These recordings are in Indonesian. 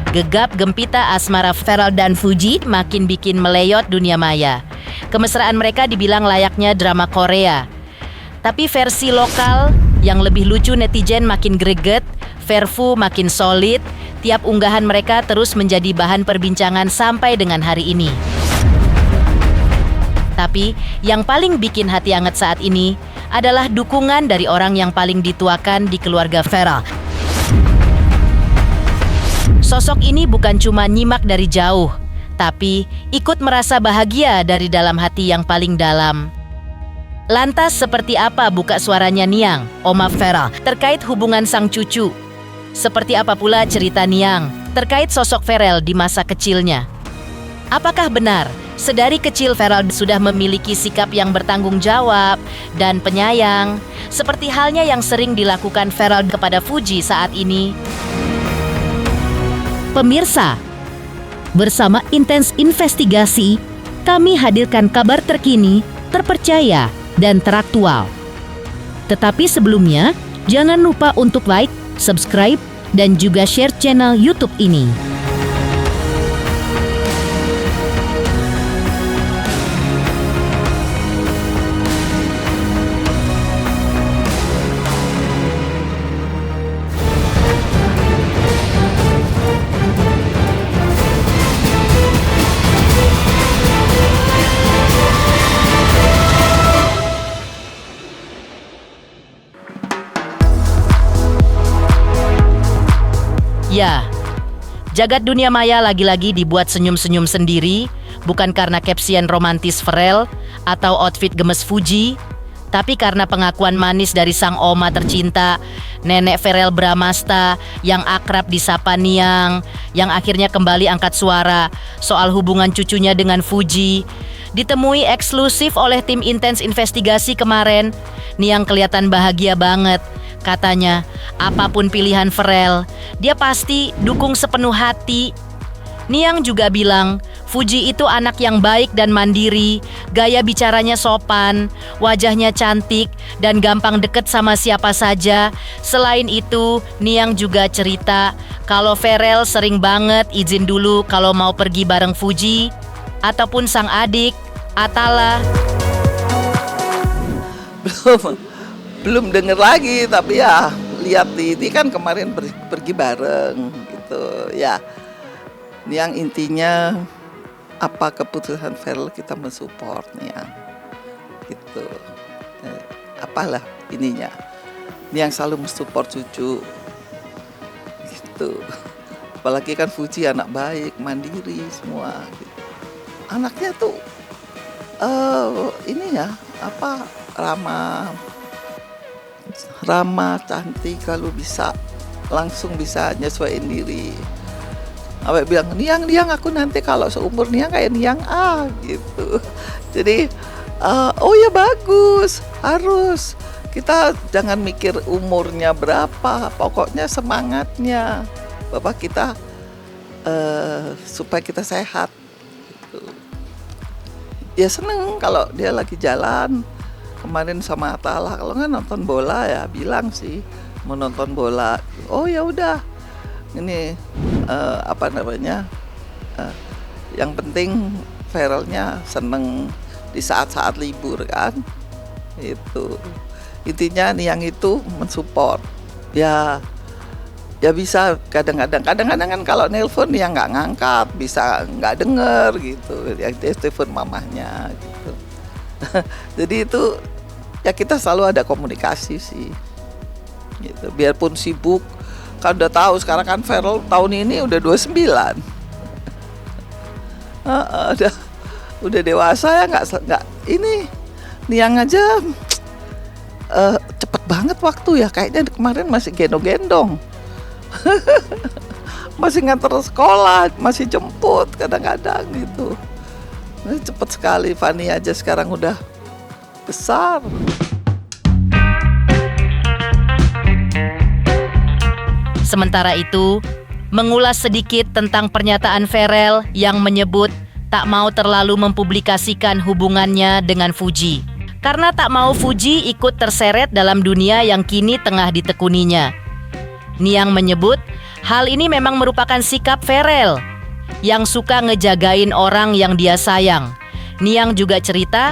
Gegap gempita asmara Pharrell dan Fuji makin bikin meleyot dunia maya. Kemesraan mereka dibilang layaknya drama Korea. Tapi versi lokal yang lebih lucu, netizen makin greget, Verfu makin solid. Tiap unggahan mereka terus menjadi bahan perbincangan sampai dengan hari ini. Tapi yang paling bikin hati hangat saat ini adalah dukungan dari orang yang paling dituakan di keluarga Pharrell. Sosok ini bukan cuma nyimak dari jauh, tapi ikut merasa bahagia dari dalam hati yang paling dalam. Lantas seperti apa buka suaranya Niang, Oma Pharrell, terkait hubungan sang cucu? Seperti apa pula cerita Niang terkait sosok Pharrell di masa kecilnya? Apakah benar sedari kecil Pharrell sudah memiliki sikap yang bertanggung jawab dan penyayang, seperti halnya yang sering dilakukan Pharrell kepada Fuji saat ini? Pemirsa, bersama Intens Investigasi, kami hadirkan kabar terkini, terpercaya, dan teraktual. Tetapi sebelumnya, jangan lupa untuk like, subscribe, dan juga share channel YouTube ini. Ya, jagat dunia maya lagi-lagi dibuat senyum-senyum sendiri, bukan karena caption romantis Pharrell atau outfit gemes Fuji, tapi karena pengakuan manis dari sang oma tercinta, Nenek Pharrell Bramasta yang akrab disapa Niang, yang akhirnya kembali angkat suara soal hubungan cucunya dengan Fuji. Ditemui eksklusif oleh tim Intens Investigasi kemarin, Niang kelihatan bahagia banget. Katanya, apapun pilihan Pharrell, dia pasti dukung sepenuh hati. Niang juga bilang, Fuji itu anak yang baik dan mandiri, gaya bicaranya sopan, wajahnya cantik, dan gampang deket sama siapa saja. Selain itu, Niang juga cerita kalau Pharrell sering banget izin dulu kalau mau pergi bareng Fuji, ataupun sang adik, Atala. Belum denger lagi, tapi ya lihat ini kan kemarin pergi bareng gitu ya. Yang intinya apa keputusan Pharrell kita mensupport Niang gitu. Apalah ininya, Niang selalu mensupport cucu gitu. Apalagi kan Fuji anak baik, mandiri semua gitu. Anaknya tuh ini ya apa ramah, cantik, kalau bisa langsung bisa nyesuaiin diri. Awet bilang, Niang aku nanti kalau seumur Niang kayak Niang gitu. Jadi oh ya bagus, harus kita jangan mikir umurnya berapa, pokoknya semangatnya Bapak kita supaya kita sehat gitu. Ya seneng kalau dia lagi jalan. Kemarin sama Atala, kalau nggak nonton bola ya bilang sih mau nonton bola. Oh ya udah, ini yang penting Pharrellnya seneng di saat-saat libur kan. Itu intinya Niang itu mensupport. Ya bisa kadang-kadang kan kalau nelpon dia nggak ngangkat, bisa nggak denger gitu. Ya dia telepon mamahnya gitu. Jadi itu ya kita selalu ada komunikasi sih gitu. Biarpun sibuk, kan udah tahu sekarang kan Pharrell tahun ini udah 29. Udah dewasa ya, nggak ini Niang aja cepet banget waktu ya, kayaknya kemarin masih gendong-gendong. Masih nganter sekolah, masih jemput kadang-kadang gitu. Cepet sekali. Fanny aja sekarang udah besar. Sementara itu, mengulas sedikit tentang pernyataan Pharrell yang menyebut tak mau terlalu mempublikasikan hubungannya dengan Fuji, karena tak mau Fuji ikut terseret dalam dunia yang kini tengah ditekuninya. Niang menyebut hal ini memang merupakan sikap Ferel yang suka ngejagain orang yang dia sayang. Niang juga cerita,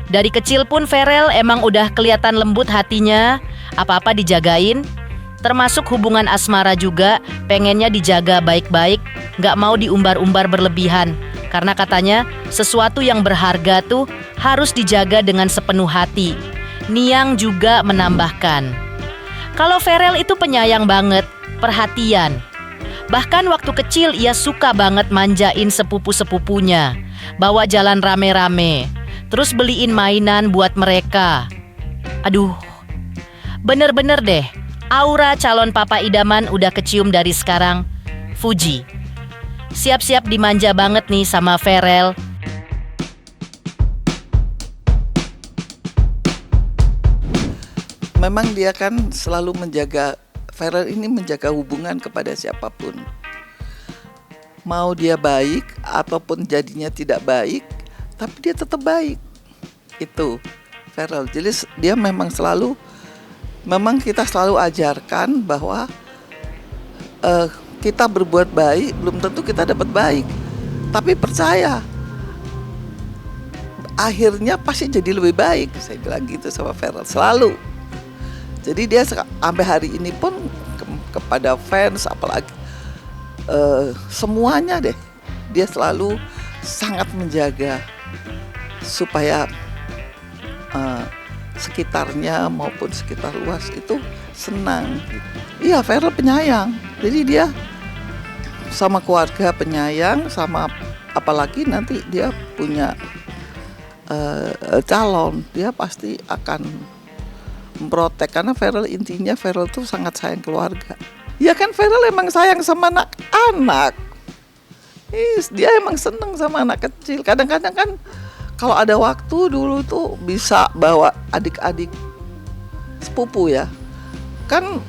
dari kecil pun Ferel emang udah kelihatan lembut hatinya, apa-apa dijagain. Termasuk hubungan asmara juga, pengennya dijaga baik-baik, gak mau diumbar-umbar berlebihan. Karena katanya sesuatu yang berharga tuh harus dijaga dengan sepenuh hati. Niang juga menambahkan, kalau Ferel itu penyayang banget, perhatian. Bahkan waktu kecil ia suka banget manjain sepupu-sepupunya, bawa jalan rame-rame, terus beliin mainan buat mereka. Aduh, bener-bener deh, aura calon papa idaman udah kecium dari sekarang. Fuji, siap-siap dimanja banget nih sama Ferel. Memang dia kan selalu menjaga, Ferel ini menjaga hubungan kepada siapapun. Mau dia baik ataupun jadinya tidak baik, tapi dia tetap baik. Itu Ferel. Jadi dia memang kita selalu ajarkan bahwa kita berbuat baik belum tentu kita dapat baik, tapi percaya akhirnya pasti jadi lebih baik. Saya bilang gitu sama Ferel selalu. Jadi dia sampai hari ini pun kepada fans apalagi semuanya deh, dia selalu sangat menjaga supaya sekitarnya maupun sekitar luas itu senang. Iya, Ferel penyayang. Jadi dia sama keluarga penyayang, sama apalagi nanti dia punya calon, dia pasti akan memprotek. Karena Ferel intinya Ferel tuh sangat sayang keluarga. Ya kan Ferel emang sayang sama anak-anak. Dia emang seneng sama anak kecil. Kadang-kadang kan kalau ada waktu dulu tuh bisa bawa adik-adik sepupu ya. Kan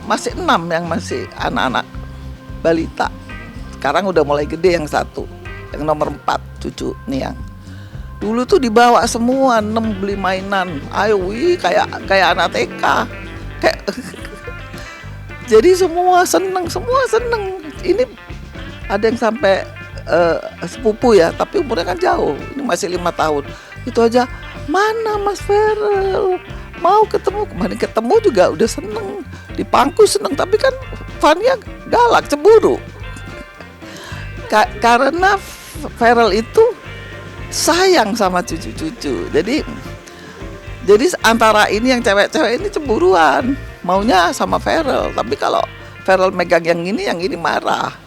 masih 6 yang masih anak-anak balita. Sekarang udah mulai gede yang satu, yang nomor 4 cucu Niang. Dulu tuh dibawa semua 6 beli mainan. Ayo kayak anak TK. Kayak jadi semua seneng. Ini ada yang sampai sepupu ya, tapi umurnya kan jauh, ini masih 5 tahun. Itu aja, mana Mas Ferel, mau ketemu. Kemarin ketemu juga udah seneng, dipangku seneng, tapi kan Fania galak, cemburu. Karena Ferel itu sayang sama cucu-cucu. Jadi antara ini yang cewek-cewek ini cemburuan, maunya sama Ferel. Tapi kalau Ferel megang yang ini marah.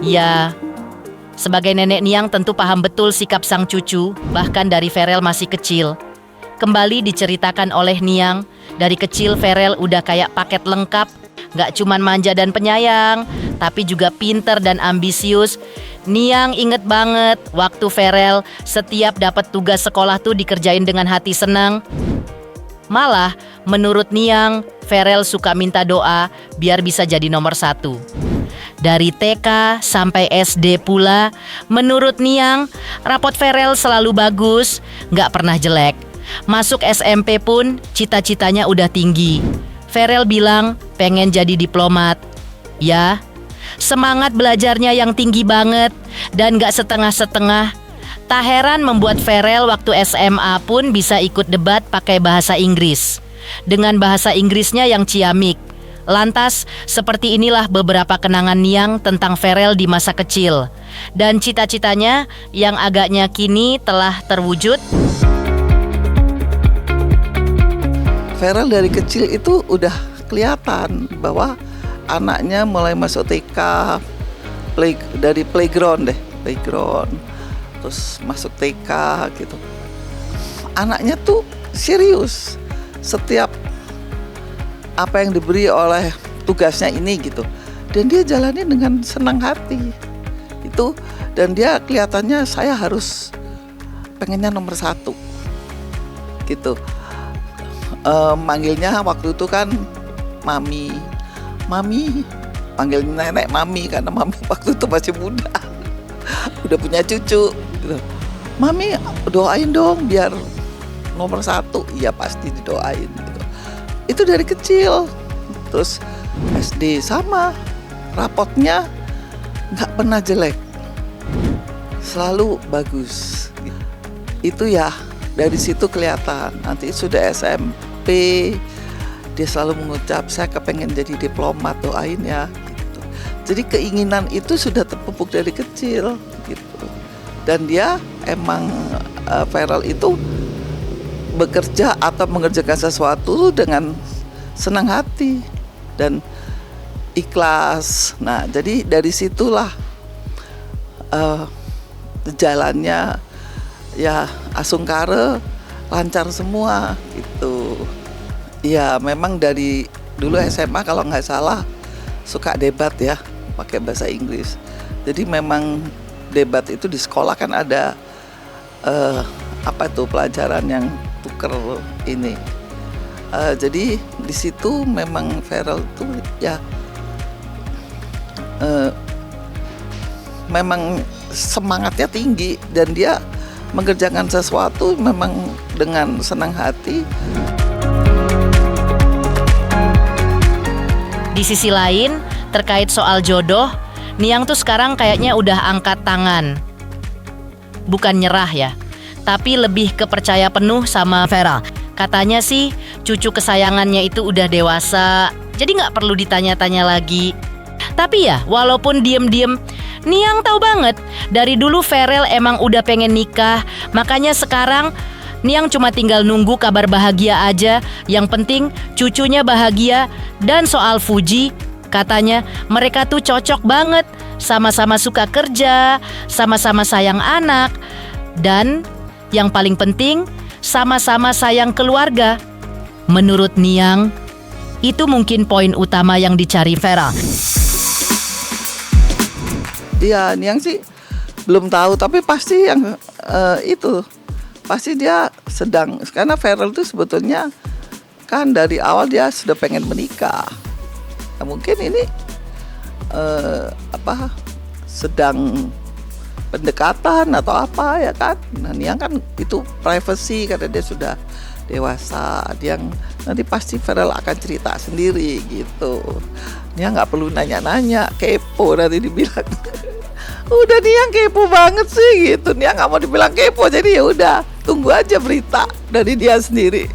Ya, sebagai nenek Niang tentu paham betul sikap sang cucu, bahkan dari Ferel masih kecil. Kembali diceritakan oleh Niang, dari kecil Ferel udah kayak paket lengkap, gak cuman manja dan penyayang, tapi juga pinter dan ambisius. Niang inget banget waktu Ferel setiap dapat tugas sekolah tuh dikerjain dengan hati senang. Malah, menurut Niang, Ferel suka minta doa biar bisa jadi nomor 1. Dari TK sampai SD pula, menurut Niang, rapot Ferel selalu bagus, gak pernah jelek. Masuk SMP pun, cita-citanya udah tinggi. Ferel bilang pengen jadi diplomat. Ya, semangat belajarnya yang tinggi banget dan gak setengah-setengah. Tak heran membuat Ferel waktu SMA pun bisa ikut debat pakai bahasa Inggris, dengan bahasa Inggrisnya yang ciamik. Lantas, seperti inilah beberapa kenangan Niang tentang Ferel di masa kecil. Dan cita-citanya yang agaknya kini telah terwujud. Ferel dari kecil itu udah kelihatan bahwa anaknya mulai masuk TK, dari playground, terus masuk TK gitu. Anaknya tuh serius. Setiap apa yang diberi oleh tugasnya ini gitu, dan dia jalani dengan senang hati itu. Dan dia kelihatannya saya harus pengennya nomor 1 gitu. Manggilnya waktu itu kan mami, panggil nenek mami karena mami waktu itu masih muda, udah punya cucu gitu. Mami doain dong biar nomor 1, iya pasti didoain gitu. Itu dari kecil. Terus SD sama, rapotnya nggak pernah jelek, selalu bagus. Itu ya dari situ kelihatan. Nanti sudah SMP, dia selalu mengucap, saya kepengen jadi diplomat, doain ya. Gitu. Jadi keinginan itu sudah terpupuk dari kecil gitu. Dan dia emang Farel itu bekerja atau mengerjakan sesuatu dengan senang hati dan ikhlas. Nah, jadi dari situlah jalannya ya asungkara lancar semua gitu. Ya memang dari dulu SMA kalau nggak salah suka debat ya pakai bahasa Inggris. Jadi memang debat itu di sekolah kan ada apa tuh pelajaran yang tuker ini. Jadi di situ memang Farel itu ya memang semangatnya tinggi dan dia mengerjakan sesuatu memang dengan senang hati. Di sisi lain, terkait soal jodoh, Niang tuh sekarang kayaknya udah angkat tangan. Bukan nyerah ya, tapi lebih kepercaya penuh sama Farel. Katanya sih cucu kesayangannya itu udah dewasa, jadi gak perlu ditanya-tanya lagi. Tapi ya, walaupun diem-diem, Niang tahu banget dari dulu Farel emang udah pengen nikah. Makanya sekarang Niang cuma tinggal nunggu kabar bahagia aja. Yang penting cucunya bahagia. Dan soal Fuji, katanya mereka tuh cocok banget. Sama-sama suka kerja, sama-sama sayang anak. Dan yang paling penting, sama-sama sayang keluarga. Menurut Niang, itu mungkin poin utama yang dicari Farel. Iya, Niang sih belum tahu, tapi pasti yang itu pasti dia sedang, karena Farel itu sebetulnya kan dari awal dia sudah pengen menikah. Nah, mungkin ini sedang pendekatan atau apa ya kan. Nah, Niang kan itu privacy karena dia sudah dewasa. Dia nanti pasti Farel akan cerita sendiri gitu. Niang nggak perlu nanya-nanya, kepo nanti dibilang. Udah Niang kepo banget sih gitu. Niang nggak mau dibilang kepo, jadi ya udah tunggu aja berita dari dia sendiri.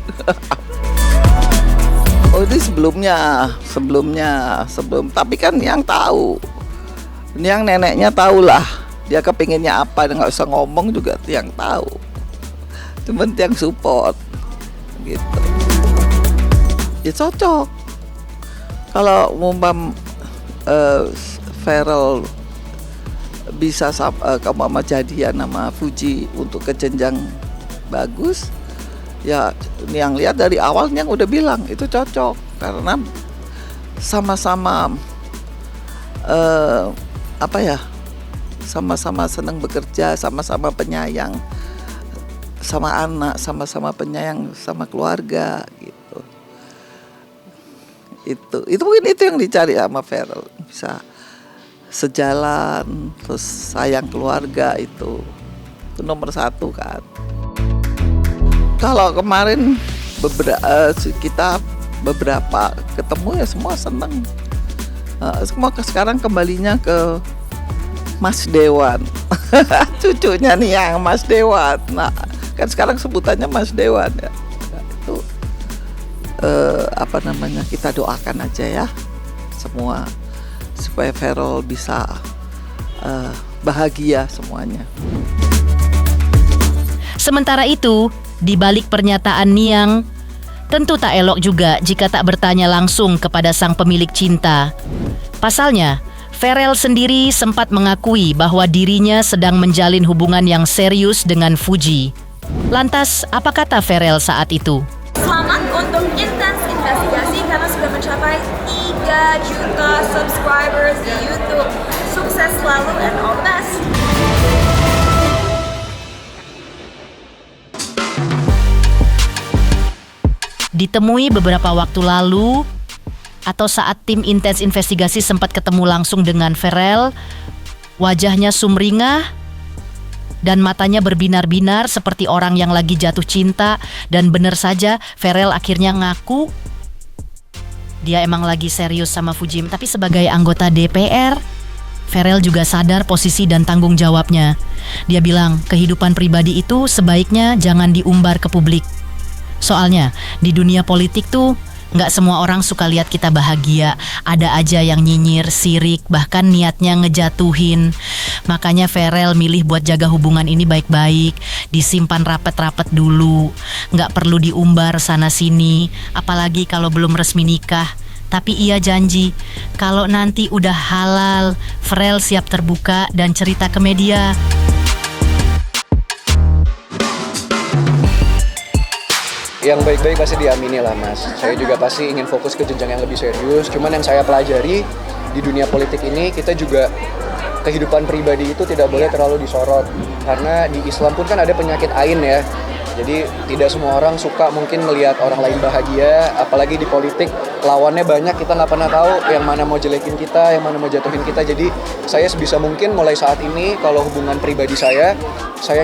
Oh itu sebelum tapi kan Niang tahu, Niang neneknya tahu lah dia kepinginnya apa, dan nggak usah ngomong juga Niang tahu, cuman Niang support gitu. Ya cocok kalau umpam Farel bisa kamu sama jadian sama Fuji untuk ke jenjang bagus, ya Niang lihat dari awal Niang udah bilang itu cocok karena sama-sama sama-sama senang bekerja, sama-sama penyayang sama anak, sama-sama penyayang sama keluarga gitu. Itu mungkin itu yang dicari sama Farel, bisa sejalan, terus sayang keluarga, itu nomor 1 kan. Kalau kemarin kita beberapa ketemu ya semua seneng. Semua sekarang kembalinya ke Mas Dewan. Cucunya nih yang Mas Dewan. Nah kan sekarang sebutannya Mas Dewan ya. Itu kita doakan aja ya semua supaya Farel bisa bahagia semuanya. Sementara itu, di balik pernyataan Niang, tentu tak elok juga jika tak bertanya langsung kepada sang pemilik cinta. Pasalnya, Farel sendiri sempat mengakui bahwa dirinya sedang menjalin hubungan yang serius dengan Fuji. Lantas, apa kata Farel saat itu? Selamat untuk Intens Investigasi karena sudah mencapai 3 juta subscribers di YouTube. Sukses selalu and all the best. Ditemui beberapa waktu lalu, atau saat tim Intens Investigasi sempat ketemu langsung dengan Farel, wajahnya sumringah dan matanya berbinar-binar seperti orang yang lagi jatuh cinta. Dan bener saja, Ferel akhirnya ngaku dia emang lagi serius sama Fujim. Tapi sebagai anggota DPR, Ferel juga sadar posisi dan tanggung jawabnya. Dia bilang kehidupan pribadi itu sebaiknya jangan diumbar ke publik. Soalnya di dunia politik tuh nggak semua orang suka lihat kita bahagia. Ada aja yang nyinyir, sirik, bahkan niatnya ngejatuhin. Makanya Ferel milih buat jaga hubungan ini baik-baik, disimpan rapet-rapet dulu. Nggak perlu diumbar sana-sini, apalagi kalau belum resmi nikah. Tapi ia janji, kalau nanti udah halal, Ferel siap terbuka dan cerita ke media. Yang baik-baik pasti diamini lah mas. Saya juga pasti ingin fokus ke jenjang yang lebih serius. Cuman yang saya pelajari di dunia politik ini, kita juga kehidupan pribadi itu tidak boleh terlalu disorot. Karena di Islam pun kan ada penyakit ain ya. Jadi tidak semua orang suka mungkin melihat orang lain bahagia. Apalagi di politik lawannya banyak, kita nggak pernah tahu yang mana mau jelekin kita, yang mana mau jatuhin kita. Jadi saya sebisa mungkin mulai saat ini kalau hubungan pribadi saya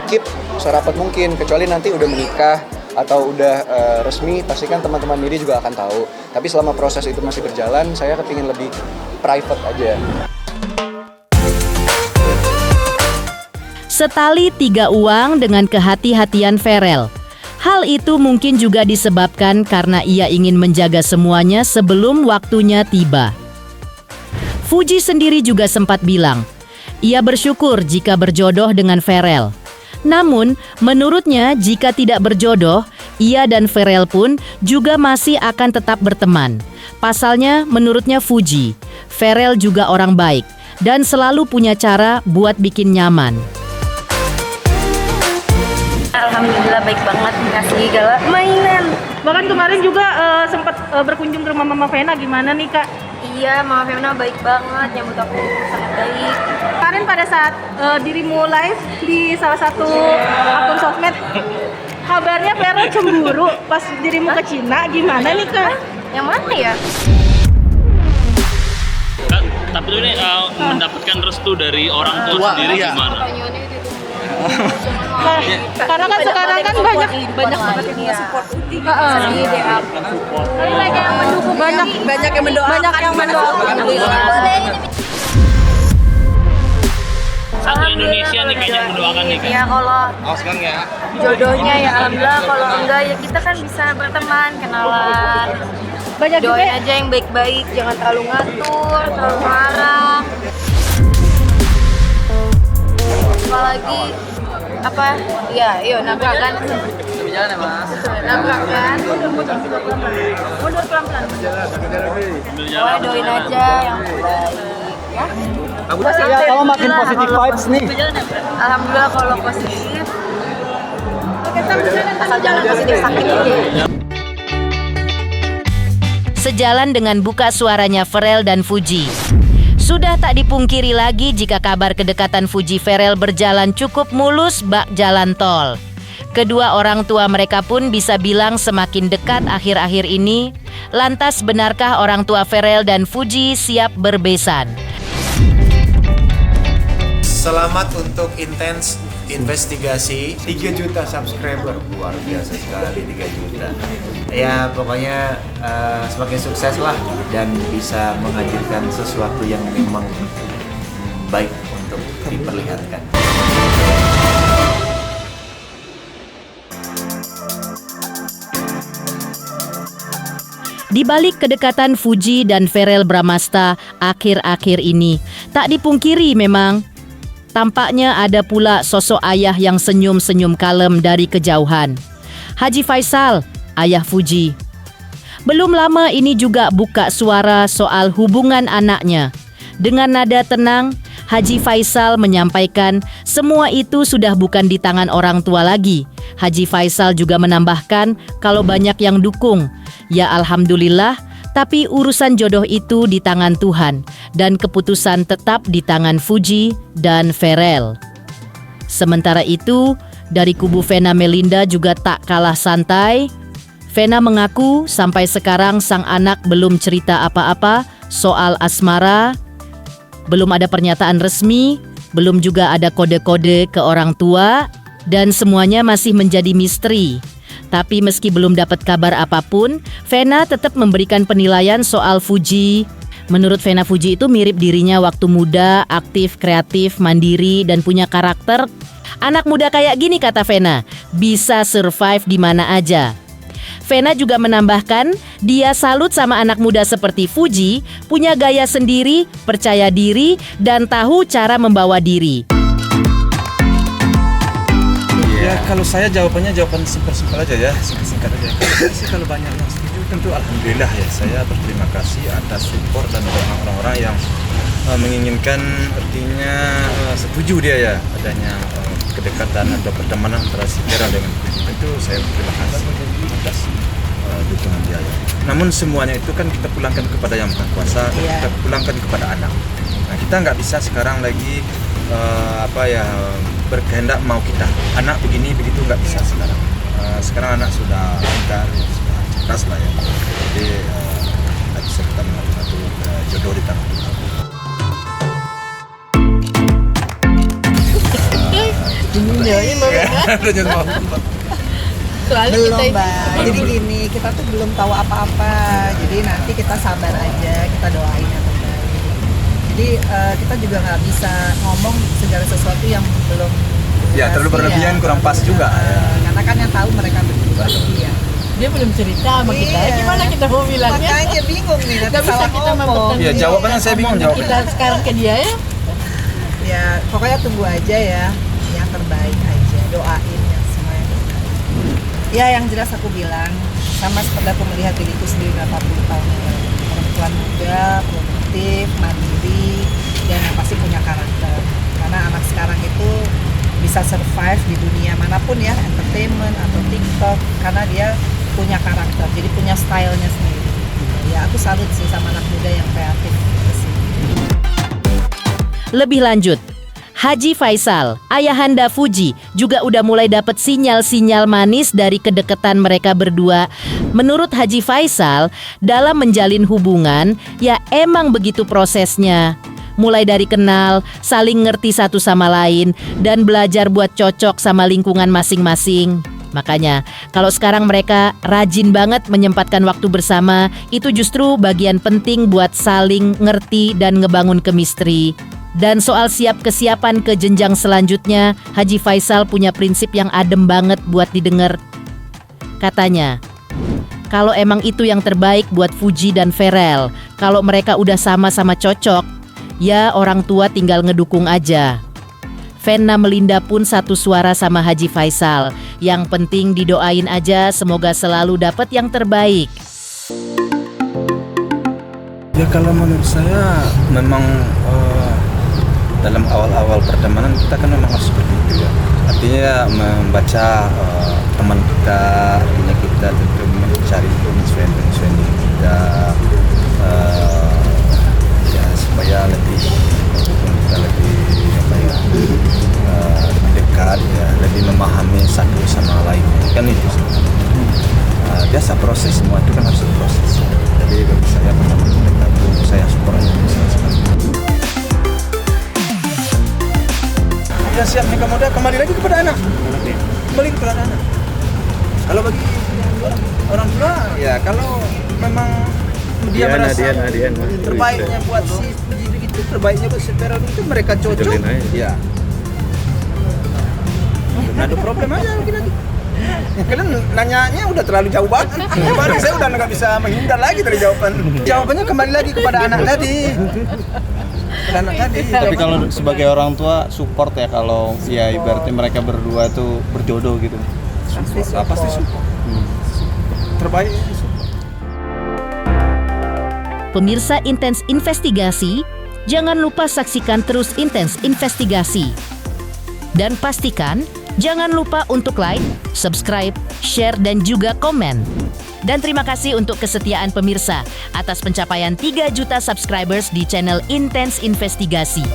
keep serapat mungkin. Kecuali nanti udah menikah atau udah resmi, pastikan teman-teman media juga akan tahu. Tapi selama proses itu masih berjalan, saya kepingin lebih private aja. Setali tiga uang dengan kehati-hatian Ferel. Hal itu mungkin juga disebabkan karena ia ingin menjaga semuanya sebelum waktunya tiba. Fuji sendiri juga sempat bilang, ia bersyukur jika berjodoh dengan Ferel. Namun, menurutnya jika tidak berjodoh, ia dan Ferel pun juga masih akan tetap berteman. Pasalnya, menurutnya Fuji, Ferel juga orang baik dan selalu punya cara buat bikin nyaman. Alhamdulillah baik banget, dikasih segala mainan. Bahkan kemarin juga sempat berkunjung ke rumah Mama Vena, gimana nih Kak? Iya, Mama Femna baik banget, nyambut aku sangat baik. Kemarin pada saat dirimu live di salah satu akun sosmed, kabarnya Vero cemburu pas dirimu ke Cina, gimana nih Kak? Yang mana ya? Kak, tapi tuh ini mendapatkan restu dari orang tua sendiri gimana? Karena kan sekarang kan banyak Banyak banget yang support Uti. Sedih deh aku. Tapi banyak yang mendukung, banyak yang mendoakan. Satu Indonesia nih kayaknya mendoakan nih kan? Ya kalau jodohnya ya alhamdulillah, kalau enggak ya kita kan bisa berteman, kenalan. banyak juga Doain aja yang baik-baik, jangan terlalu ngatur, terlalu marah. Apalagi apa? Ya, yuk nabrak kan. Nabrak kan. Mundur pelan-pelan. Pokoknya doain aja yang baik ya. Kamu makin positif vibes nih. Alhamdulillah kalau positif. Asal jangan positif sakit aja. Sejalan dengan buka suaranya Ferel dan Fuji, sudah tak dipungkiri lagi jika kabar kedekatan Fuji Ferel berjalan cukup mulus bak jalan tol. Kedua orang tua mereka pun bisa bilang semakin dekat akhir-akhir ini. Lantas benarkah orang tua Ferel dan Fuji siap berbesan? Selamat untuk intens investigasi 3 juta subscriber, luar biasa sekali 3 juta. Ya pokoknya semakin sukses lah dan bisa menghadirkan sesuatu yang memang baik untuk diperlihatkan. Di balik kedekatan Fuji dan Ferel Bramasta akhir-akhir ini, tak dipungkiri memang tampaknya ada pula sosok ayah yang senyum-senyum kalem dari kejauhan. Haji Faisal, ayah Fuji. Belum lama ini juga buka suara soal hubungan anaknya. Dengan nada tenang, Haji Faisal menyampaikan semua itu sudah bukan di tangan orang tua lagi. Haji Faisal juga menambahkan kalau banyak yang dukung. Ya alhamdulillah, tapi urusan jodoh itu di tangan Tuhan dan keputusan tetap di tangan Fuji dan Ferel. Sementara itu, dari kubu Vena Melinda juga tak kalah santai. Vena mengaku sampai sekarang sang anak belum cerita apa-apa soal asmara, belum ada pernyataan resmi, Belum juga ada kode-kode ke orang tua dan semuanya masih menjadi misteri. Tapi meski belum dapat kabar apapun, Vena tetap memberikan penilaian soal Fuji. Menurut Vena, Fuji itu mirip dirinya waktu muda, aktif, kreatif, mandiri, dan punya karakter. Anak muda kayak gini, kata Vena, bisa survive di mana aja. Vena juga menambahkan, dia salut sama anak muda seperti Fuji, punya gaya sendiri, percaya diri, dan tahu cara membawa diri. Ya kalau saya jawaban simpel-simpel aja ya, singkat-singkat aja. Kalau banyak yang setuju tentu alhamdulillah ya, saya berterima kasih atas support dan orang-orang yang menginginkan, artinya setuju dia ya adanya kedekatan atau pertemanan antara si Vera dengan Fuji. Tentu saya berterima kasih atas dukungan dia ya. Namun semuanya itu kan kita pulangkan kepada Yang Maha Kuasa, kita pulangkan kepada anak. Nah, kita nggak bisa sekarang lagi berkehendak mau kita anak begini begitu, nggak bisa sekarang. Sekarang anak sudah pintar, sudah cerdas lah ya. Jadi nggak bisa kita mengatur jodoh di tangan Tuhan. Belum, Mbak. Jadi gini, kita tuh belum tahu apa-apa. Jadi nanti kita sabar aja, kita doain yang terbaik. Jadi kita juga nggak bisa ngomong segala sesuatu yang belum Ya terlalu berlebihan, kurang pas juga. Karena kan yang tahu mereka berdua atau dia belum cerita sama kita. Gimana kita mau bilangnya? Makanya bingung nih, nggak bisa kita ngomong. Iya, jawabannya saya bingung jawabnya. Kita sekarang ke dia ya. Ya pokoknya tunggu aja ya, yang terbaik aja, doain yang semuanya terbaik. Ya yang jelas aku bilang, sama seperti aku melihat diriku sendiri 80 tahun yang lalu, perempuan muda, produktif, mandiri, dan yang pasti punya karakter. Karena anak sekarang itu bisa survive di dunia manapun ya, entertainment atau TikTok, karena dia punya karakter, jadi punya stylenya sendiri. Ya aku salut sih sama anak muda yang kreatif. Lebih lanjut, Haji Faisal, ayahanda Fuji, juga udah mulai dapat sinyal-sinyal manis dari kedekatan mereka berdua. Menurut Haji Faisal, dalam menjalin hubungan, ya emang begitu prosesnya. Mulai dari kenal, saling ngerti satu sama lain, dan belajar buat cocok sama lingkungan masing-masing. Makanya, kalau sekarang mereka rajin banget menyempatkan waktu bersama, itu justru bagian penting buat saling ngerti dan ngebangun chemistry. Dan soal siap kesiapan ke jenjang selanjutnya, Haji Faisal punya prinsip yang adem banget buat didengar. Katanya, kalau emang itu yang terbaik buat Fuji dan Verel, kalau mereka udah sama-sama cocok, ya orang tua tinggal ngedukung aja. Vena Melinda pun satu suara sama Haji Faisal. Yang penting didoain aja, semoga selalu dapat yang terbaik. Ya kalau menurut saya memang dalam awal-awal pertemanan kita kan memang harus seperti itu ya. Artinya membaca teman kita, artinya kita tentu mencari penyesuaian kita ya supaya lebih kita lebih lebih dekat ya, lebih memahami satu sama lain kan itu biasa proses, semua itu kan harus proses. Jadi bagi saya pertama saya support sekali. Ya siap nikah muda, kembali lagi kepada anak. Kembali kepada anak. Kalau bagi orang tua ya kalau memang dia merasa terbaiknya buat si Fuji begitu, terbaiknya buat si Verel itu mereka cocok. Ya. Nah, ada problem aja lagi. Kalian nanyanya udah terlalu jauh banget. Kemarin saya udah nggak bisa menghindar lagi dari jawaban. Jawabannya kembali lagi kepada anak tadi. Tapi kalau sebagai orang tua support ya, kalau ya ibaratnya mereka berdua tuh berjodoh gitu. Pasti support. Terbaik. Pemirsa Intens Investigasi, jangan lupa saksikan terus Intens Investigasi. Dan pastikan jangan lupa untuk like, subscribe, share, dan juga komen. Dan terima kasih untuk kesetiaan pemirsa atas pencapaian 3 juta subscribers di channel Intens Investigasi.